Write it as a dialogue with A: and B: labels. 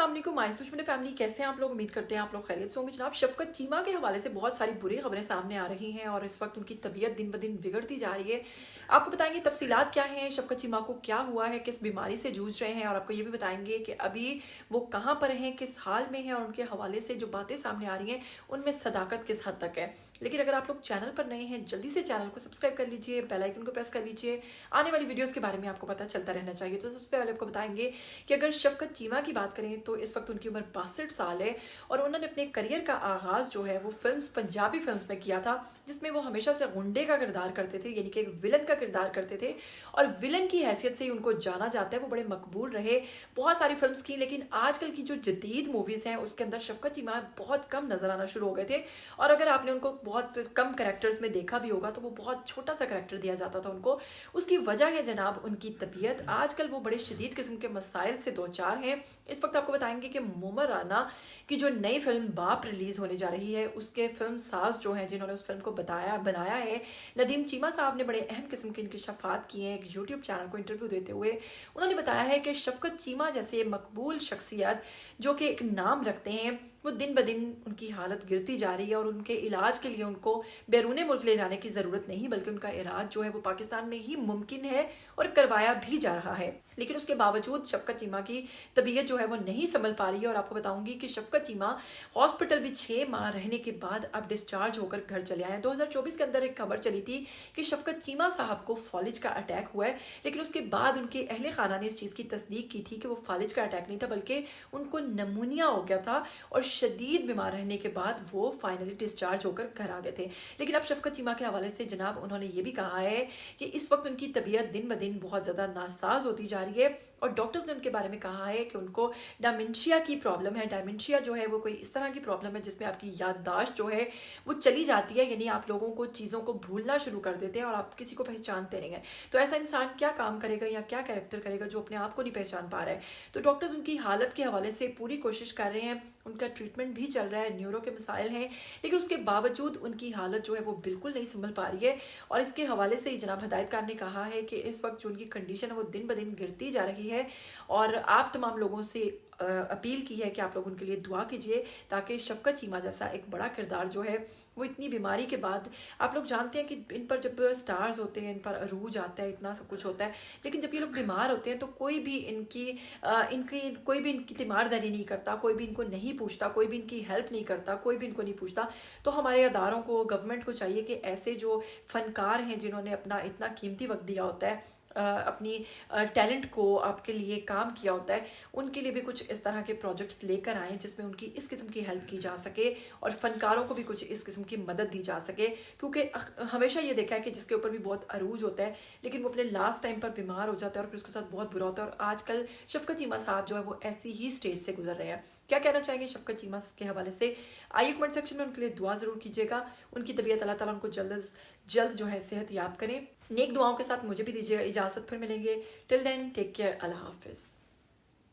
A: अस्सलाम वालेकुम my family, कैसे हैं आप लोग? उम्मीद करते हैं आप लोग खैरियत से होंगे। जनाब, शफकत चीमा के हवाले से बहुत सारी बुरी खबरें सामने आ रही हैं और इस वक्त उनकी तबीयत दिन ब दिन बिगड़ती जा रही है। आपको बताएंगे तफसीलात क्या हैं, शफकत चीमा को क्या हुआ है, किस बीमारी से जूझ रहे हैं, और आपको ये भी बताएंगे कि अभी वो कहाँ पर हैं, किस हाल में हैं, और उनके हवाले से जो बातें सामने आ रही हैं उनमें सदाकत किस हद तक है। लेकिन अगर आप लोग चैनल पर नए हैं, जल्दी से चैनल को सब्सक्राइब कर लीजिए, बेल आइकन को प्रेस कर लीजिए, आने वाली वीडियोस के बारे में आपको पता चलता रहना चाहिए। तो सबसे पहले आपको बताएंगे कि अगर शफकत चीमा की बात करें तो इस वक्त उनकी उम्र 62 साल है और उन्होंने अपने करियर का आगाज जो है वो पंजाबी फिल्म्स में किया था, जिसमें वो हमेशा से गुंडे का किरदार करते थे, यानी कि एक विलन का किरदार करते थे और विलन की हैसियत से ही उनको जाना जाता है। वो बड़े मकबूल रहे, बहुत सारी फिल्म्स की, लेकिन आजकल की जो जदीद मूवीज हैं उसके अंदर शफकत चीमा बहुत कम नजर आना शुरू हो गए थे। और अगर आपने उनको बहुत कम कैरेक्टर्स में देखा भी होगा तो वो बहुत छोटा सा कैरेक्टर दिया जाता था उनको। उसकी वजह है जनाब उनकी तबीयत। आजकल वो बड़े शदीद किस्म के मसाइल से दो चार हैं। इस वक्त आपको बताएंगे कि मोमर राना की जो नई फिल्म बाप रिलीज होने जा रही है, उसके फिल्म साज जो हैं जिन्होंने उस फिल्म को बनाया है, नदीम चीमा साहब ने बड़े अहम किस्म के इंकशाफात किए हैं। एक यूट्यूब चैनल को इंटरव्यू देते हुए उन्होंने बताया है कि शफकत चीमा जैसे मकबूल शख्सियत जो कि एक नाम रखते हैं, वो दिन ब दिन उनकी हालत गिरती जा रही है और उनके इलाज के लिए उनको बैरून मुल्क ले जाने की ज़रूरत नहीं, बल्कि उनका इलाज जो है वो पाकिस्तान में ही मुमकिन है और करवाया भी जा रहा है। लेकिन उसके बावजूद शफकत चीमा की तबीयत जो है वो नहीं संभल पा रही है। और आपको बताऊंगी कि शफकत चीमा हॉस्पिटल भी 6 माह रहने के बाद अब डिस्चार्ज होकर घर चले आए हैं। 2024 के अंदर एक खबर चली थी कि शफकत चीमा साहब को फालिज का अटैक हुआ है, लेकिन उसके बाद उनके अहले खाना ने इस चीज़ की तस्दीक की थी कि वो फालिज का अटैक नहीं था, बल्कि उनको नमूनिया हो गया था और शदीद बीमार रहने के बाद वो फाइनली डिस्चार्ज होकर घर आ गए थे। लेकिन अब शफकत चीमा के हवाले से जनाब उन्होंने ये भी कहा है कि इस वक्त उनकी तबीयत दिन ब दिन बहुत ज़्यादा नासाज होती जा रही है और डॉक्टर्स ने उनके बारे में कहा है कि उनको डायमेंशिया की प्रॉब्लम है। डायमेंशिया जो है वो कोई इस तरह की प्रॉब्लम है जिसमें आपकी याददाश्त जो है वो चली जाती है, यानी आप लोगों को चीज़ों को भूलना शुरू कर देते हैं और आप किसी को पहचानते नहीं हैं। तो ऐसा इंसान क्या काम करेगा या क्या कैरेक्टर करेगा जो अपने आप को नहीं पहचान पा रहा है। तो डॉक्टर्स उनकी हालत के हवाले से पूरी कोशिश कर रहे हैं, उनका ट्रीटमेंट भी चल रहा है, न्यूरो के मसाइल हैं, लेकिन उसके बावजूद उनकी हालत जो है वो बिल्कुल नहीं संभल पा रही है। और इसके हवाले से ही जनाब हदायतकार ने कहा है कि इस वक्त जो उनकी कंडीशन है वो दिन ब दिन गिरती जा रही है और आप तमाम लोगों से अपील की है कि आप लोग उनके लिए दुआ कीजिए ताकि शफकत चीमा जैसा एक बड़ा किरदार जो है वो इतनी बीमारी के बाद, आप लोग जानते हैं कि इन पर जब स्टार्स होते हैं, इन पर अरूज आता है, इतना सब कुछ होता है, लेकिन जब ये लोग बीमार होते हैं तो कोई भी इनकी तीमारदारी नहीं करता, कोई भी इनको नहीं पूछता, कोई भी इनकी हेल्प नहीं करता, कोई भी इनको नहीं पूछता। तो हमारे अदारों को, गवर्नमेंट को चाहिए कि ऐसे जो फनकार हैं जिन्होंने अपना इतना कीमती वक्त दिया होता है, अपनी टैलेंट को आपके लिए काम किया होता है, उनके लिए भी कुछ इस तरह के प्रोजेक्ट्स लेकर आएँ जिसमें उनकी इस किस्म की हेल्प की जा सके और फनकारों को भी कुछ इस किस्म की मदद दी जा सके। क्योंकि हमेशा ये देखा है कि जिसके ऊपर भी बहुत अरूज होता है लेकिन वो अपने लास्ट टाइम पर बीमार हो जाता है और फिर उसके साथ बहुत बुरा होता है। और आजकल शफकत चीमा साहब जो है वो ऐसी ही स्टेज से गुजर रहे हैं। क्या कहना चाहेंगे शफकत चीमा के हवाले से? आइए कमेंट सेक्शन में उनके लिए दुआ ज़रूर कीजिएगा। उनकी तबीयत अल्लाह ताला उनको जल्द जो है सेहत याब करें। नेक दुआओं के साथ मुझे भी दीजिए इजाज़त, फिर मिलेंगे। टिल देन टेक केयर, अल्लाह हाफिज़।